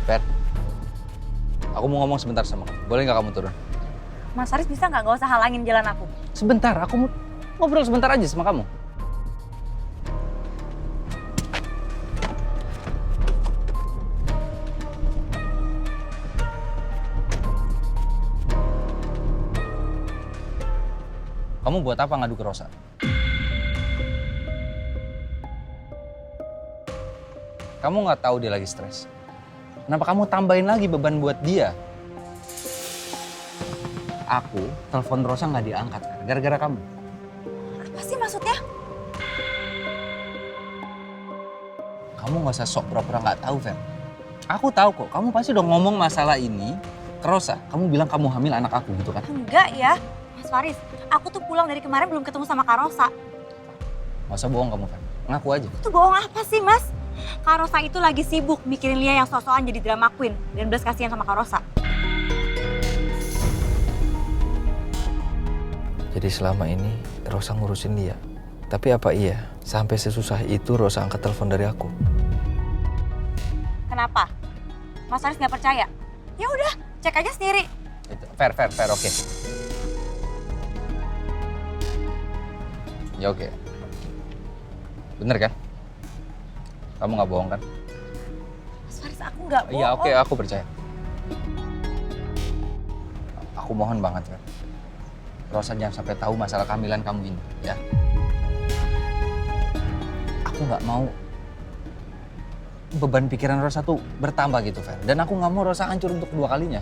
Fer, aku mau ngomong sebentar sama kamu. Boleh nggak kamu turun? Mas Haris bisa nggak usah halangin jalan aku? Sebentar, aku mau ngobrol sebentar aja sama kamu. Kamu buat apa ngadu ke Rosa? Kamu nggak tahu dia lagi stres. Kenapa kamu tambahin lagi beban buat dia? Aku telepon Rosa nggak diangkat, gara-gara kamu. Apa sih maksudnya? Kamu nggak usah sok pura-pura nggak tahu, Fer. Aku tahu kok, kamu pasti udah ngomong masalah ini ke Rosa. Kamu bilang kamu hamil anak aku gitu kan? Enggak ya, Mas Faris. Aku tuh pulang dari kemarin belum ketemu sama Kak Rosa. Nggak usah bohong kamu, Fer. Ngaku aja. Itu bohong apa sih, Mas? Kak Rosa itu lagi sibuk mikirin Lia yang sok-sokan jadi drama queen. Dan belas kasihan sama Kak Rosa. Jadi selama ini Rosa ngurusin dia. Tapi apa iya sampai sesusah itu Rosa angkat telepon dari aku? Kenapa? Mas Faris nggak percaya? Ya udah, cek aja sendiri. Fair, oke. Ya oke. Bener kan? Kamu nggak bohong kan? Mas Faris, aku nggak bohong. Iya oke, aku percaya. Aku mohon banget, Fer. Rosa jangan sampai tahu masalah kehamilan kamu ini, ya. Aku nggak mau beban pikiran Rosa tuh bertambah gitu, Fer. Dan aku nggak mau Rosa hancur untuk kedua kalinya.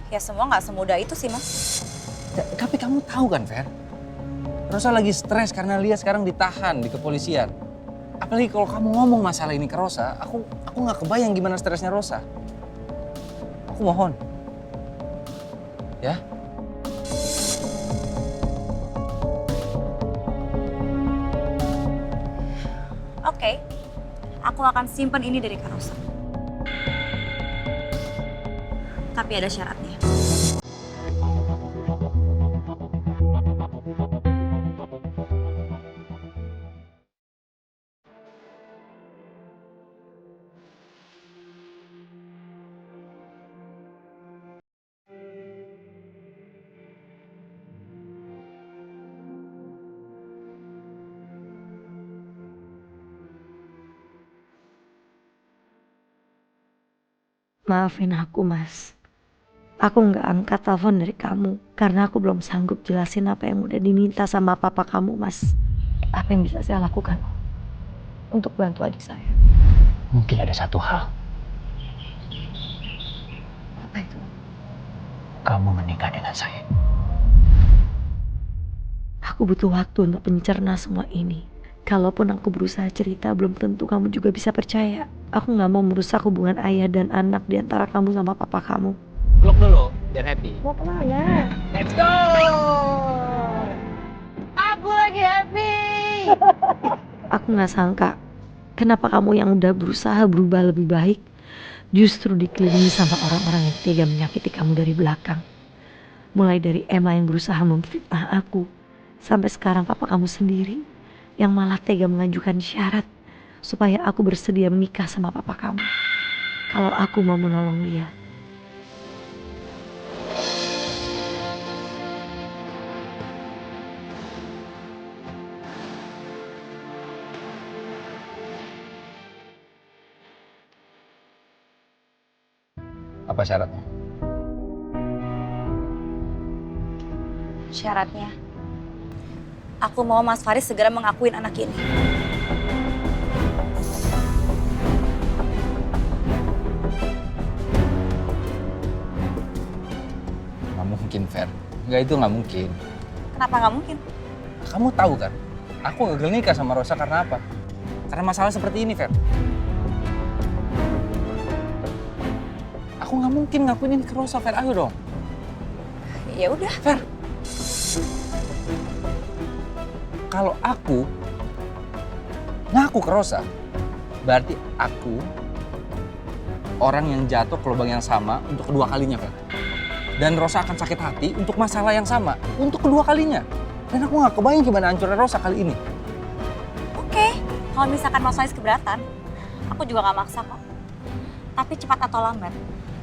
Ya semua nggak semudah itu sih, Mas. Ya, tapi kamu tahu kan, Fer? Rosa lagi stres karena Lia sekarang ditahan di kepolisian. Apalagi kalau kamu ngomong masalah ini ke Rosa, aku nggak kebayang gimana stresnya Rosa. Aku mohon. Ya? Oke, aku akan simpan ini dari Kak Rosa. Tapi ada syaratnya. Maafin aku, Mas. Aku nggak angkat telepon dari kamu karena aku belum sanggup jelasin apa yang udah diminta sama papa kamu, Mas. Apa yang bisa saya lakukan untuk bantu adik saya? Mungkin ada satu hal. Apa itu? Kamu menikah dengan saya. Aku butuh waktu untuk mencerna semua ini. Kalaupun aku berusaha cerita, belum tentu kamu juga bisa percaya. Aku nggak mau merusak hubungan ayah dan anak di antara kamu sama papa kamu. Peluk dulu, biar happy. Mau kemana? Let's go! Aku lagi happy! Aku nggak sangka, kenapa kamu yang udah berusaha berubah lebih baik, justru dikelilingi sama orang-orang yang tega menyakiti kamu dari belakang. Mulai dari Emma yang berusaha memfitnah aku, sampai sekarang papa kamu sendiri yang malah tega mengajukan syarat supaya aku bersedia menikah sama papa kamu. Kalau aku mau menolong dia. Apa syaratnya? Syaratnya, aku mau Mas Faris segera mengakuin anak ini. Nggak mungkin, Fer. Nggak, itu nggak mungkin. Kenapa nggak mungkin? Kamu tahu kan? Aku gagal nikah sama Rosa karena apa? Karena masalah seperti ini, Fer. Aku nggak mungkin ngakuin ini ke Rosa, Fer. Ayo dong. Ya udah. Fer. Kalau aku ngaku ke Rosa, berarti aku orang yang jatuh ke lubang yang sama untuk kedua kalinya, Fer. Dan Rosa akan sakit hati untuk masalah yang sama, untuk kedua kalinya. Dan aku nggak kebayang gimana hancurnya Rosa kali ini. Oke, Kalau misalkan Mas Faris keberatan, aku juga gak maksa kok. Tapi cepat atau lambat,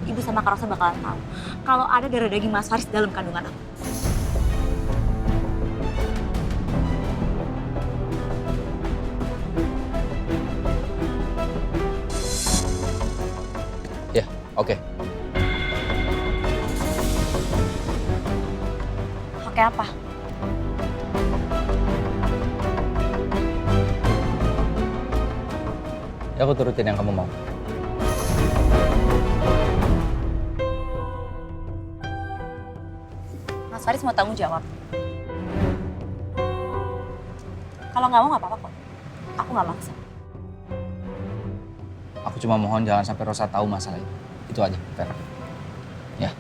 Ibu sama Kak Rosa bakalan tahu kalau ada darah daging Mas Faris dalam kandungan aku. Ya, oke. Oke apa? Ya aku turutin yang kamu mau. Mas Faris mau tanggung jawab. Kalau nggak mau nggak apa-apa kok. Aku nggak maksa. Aku cuma mohon jangan sampai Rosa tahu masalah ini. Itu aja, Fer. Ya.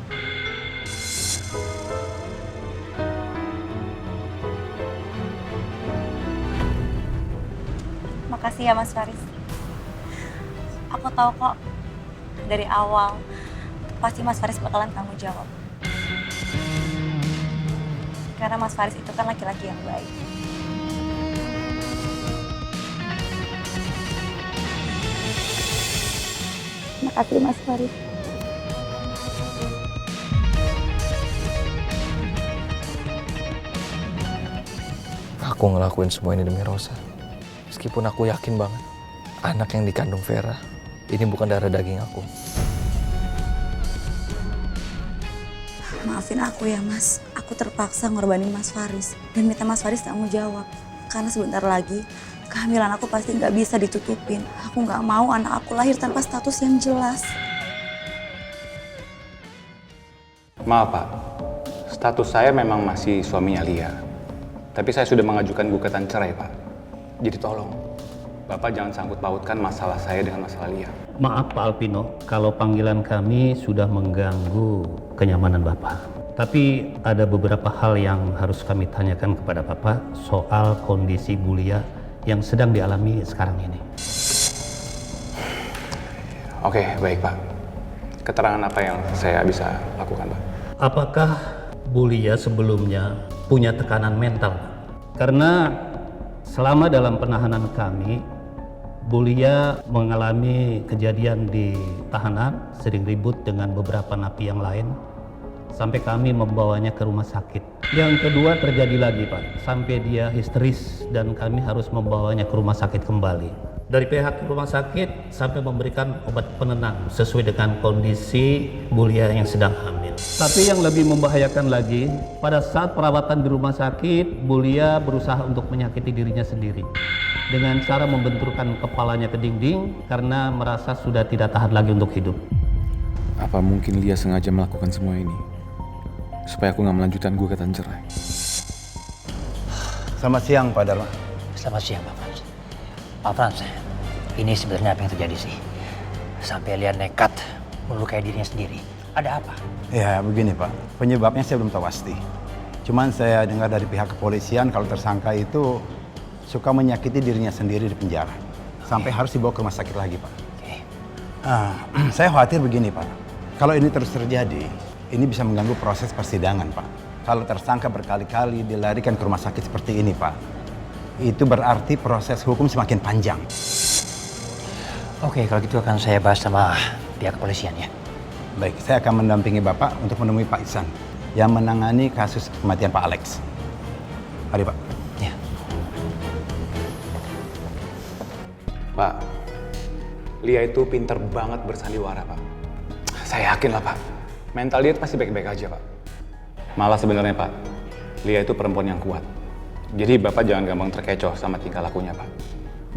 Makasih ya Mas Faris. Aku tahu kok dari awal pasti Mas Faris bakalan tanggung jawab. Karena Mas Faris itu kan laki-laki yang baik. Makasih Mas Faris. Aku ngelakuin semua ini demi Rosa. Meskipun aku yakin banget anak yang dikandung Vera ini bukan darah daging aku. Maafin aku ya Mas. Aku terpaksa ngorbanin Mas Faris dan minta Mas Faris tanggung jawab. Karena sebentar lagi kehamilan aku pasti nggak bisa ditutupin. Aku nggak mau anak aku lahir tanpa status yang jelas. Maaf Pak, status saya memang masih suaminya Lia. Tapi saya sudah mengajukan gugatan cerai Pak. Jadi tolong, Bapak jangan sangkut pautkan masalah saya dengan masalah Lia. Maaf Pak Alvino, kalau panggilan kami sudah mengganggu kenyamanan Bapak. Tapi ada beberapa hal yang harus kami tanyakan kepada Bapak soal kondisi Bu Lia yang sedang dialami sekarang ini. Oke, baik Pak. Keterangan apa yang saya bisa lakukan Pak? Apakah Bu Lia sebelumnya punya tekanan mental? Karena selama dalam penahanan kami, Bu Lia mengalami kejadian di tahanan, sering ribut dengan beberapa napi yang lain, sampai kami membawanya ke rumah sakit. Yang kedua terjadi lagi Pak, sampai dia histeris dan kami harus membawanya ke rumah sakit kembali. Dari pihak rumah sakit sampai memberikan obat penenang sesuai dengan kondisi Bu Lia yang sedang hamil. Tapi yang lebih membahayakan lagi, pada saat perawatan di rumah sakit, Bu Lia berusaha untuk menyakiti dirinya sendiri dengan cara membenturkan kepalanya ke dinding karena merasa sudah tidak tahan lagi untuk hidup. Apa mungkin Lia sengaja melakukan semua ini? Supaya aku nggak melanjutkan gugatan cerai. Selamat siang Pak Dharma. Selamat siang Pak Frans. Pak Frans, ini sebenarnya apa yang terjadi sih? Sampai Lia nekat melukai dirinya sendiri. Ada apa? Ya begini Pak, penyebabnya saya belum tahu pasti. Cuman saya dengar dari pihak kepolisian kalau tersangka itu suka menyakiti dirinya sendiri di penjara. Sampai harus dibawa ke rumah sakit lagi Pak. Oke. Saya khawatir begini Pak, kalau ini terus terjadi, ini bisa mengganggu proses persidangan Pak. Kalau tersangka berkali-kali dilarikan ke rumah sakit seperti ini Pak, itu berarti proses hukum semakin panjang. Oke, kalau gitu akan saya bahas sama pihak kepolisian ya. Baik, saya akan mendampingi Bapak untuk menemui Pak Iksan yang menangani kasus kematian Pak Alex. Mari Pak. Ya. Pak, Lia itu pinter banget bersandiwara Pak. Saya yakin lah Pak, mental dia pasti baik-baik aja Pak. Malah sebenarnya Pak, Lia itu perempuan yang kuat. Jadi Bapak jangan gampang terkecoh sama tingkah lakunya Pak.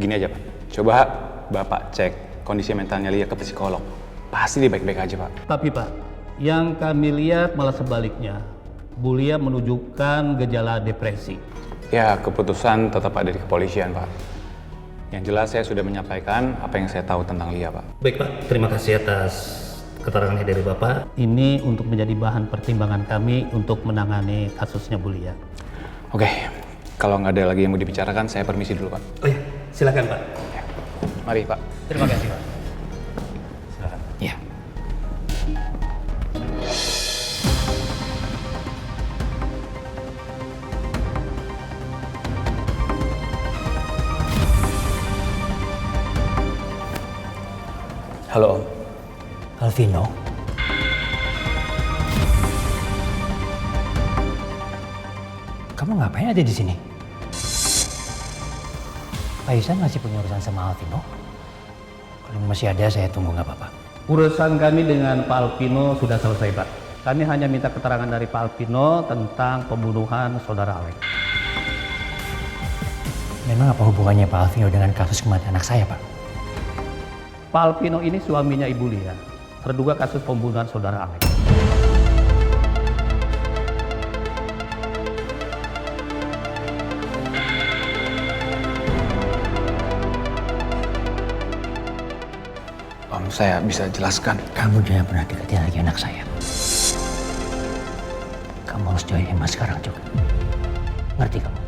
Gini aja Pak, coba Bapak cek kondisi mentalnya Lia ke psikolog. Pasti dia baik-baik aja Pak. Tapi Pak, yang kami lihat malah sebaliknya. Bu Lia menunjukkan gejala depresi. Ya, keputusan tetap ada di kepolisian Pak. Yang jelas saya sudah menyampaikan apa yang saya tahu tentang Lia Pak. Baik Pak, terima kasih atas keterangannya dari Bapak. Ini untuk menjadi bahan pertimbangan kami untuk menangani kasusnya Bu Lia. Oke, kalau nggak ada lagi yang mau dibicarakan, saya permisi dulu Pak. Oh ya, silakan Pak. Ya. Mari Pak. Terima kasih Pak. Ya. Halo Om. Alvino. Kamu ngapain ada di sini? Pak Ihsan masih punya urusan sama Alvino? Kalau masih ada, saya tunggu nggak apa-apa. Urusan kami dengan Pak Alvino sudah selesai, Pak. Kami hanya minta keterangan dari Pak Alvino tentang pembunuhan saudara Alex. Memang apa hubungannya Pak Alvino dengan kasus kematian anak saya, Pak? Pak Alvino ini suaminya Ibu Lia, terduga kasus pembunuhan saudara Alex. Om, saya bisa jelaskan. Kamu jangan pernah dekati lagi anak saya. Kamu harus jauhin Mas sekarang juga. Ngerti kamu?